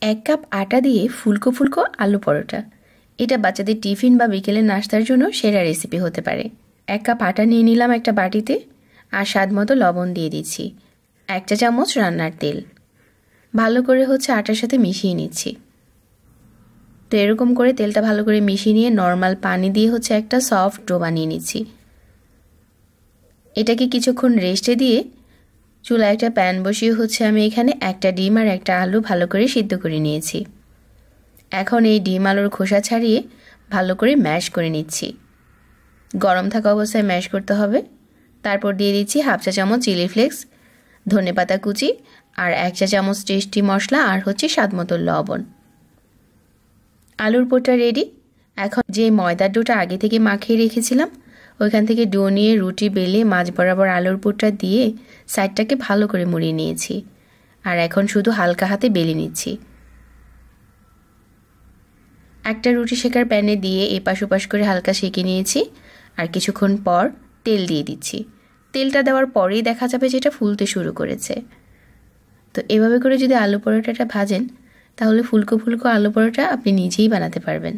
1 cup আটা দিয়ে ফুলকো ফুলকো আলু পরোটা। এটা বাচ্চাদের টিফিন বা বিকেলের নাস্তার জন্য সেরা রেসিপি হতে পারে। 1 কাপ আটা নিয়ে নিলাম একটা বাটিতে, আর স্বাদ মতো লবণ দিয়ে দিচ্ছি। 1 চা চামচ রান্নার তেল। ভালো করে আটার সাথে মিশিয়ে নিচ্ছি। তো এরকম করে তেলটা ভালো করে মিশিয়ে নিয়ে নর্মাল পানি দিয়ে একটা সফট ডো বানিয়ে নিচ্ছি। এটাকে কিছুক্ষণ রেস্টে দিয়ে চুলায় একটা প্যান বসিয়ে আমি এখানে একটা ডিম আর একটা আলু ভালো করে সিদ্ধ করে নিয়েছি। এখন এই ডিম আলুর খোসা ছাড়িয়ে ভালো করে ম্যাশ করে নিচ্ছি। গরম থাকা অবস্থায় ম্যাশ করতে হবে। তারপর দিয়ে দিচ্ছি 1/2 চা চামচ চিলি ফ্লেক্স, ধনেপাতা কুচি আর 1 চা চামচ টেস্টি মশলা আর স্বাদ মতো লবণ। আলুর পুরটা রেডি। এখন যে ময়দার ডোটা আগে থেকে মাখিয়ে রেখেছিলাম ওইখান থেকে ডো নিয়ে রুটি বেলে মাঝ বরাবর আলুর পুরটা দিয়ে সাইডটাকে ভালো করে মুড়িয়ে নিয়েছি। আর এখন শুধু হালকা হাতে বেলে নিচ্ছি। একটা রুটি সেকার প্যানে দিয়ে এপাশ ওপাশ করে হালকা সেঁকে নিয়েছি। আর কিছুক্ষণ পর তেল দিয়ে দিচ্ছি। তেলটা দেওয়ার পরেই দেখা যাবে যে এটা ফুলতে শুরু করেছে। তো এভাবে করে যদি আলু পরোটাটা ভাজেন তাহলে ফুলকো ফুলকো আলু পরোটা আপনি নিজেই বানাতে পারবেন।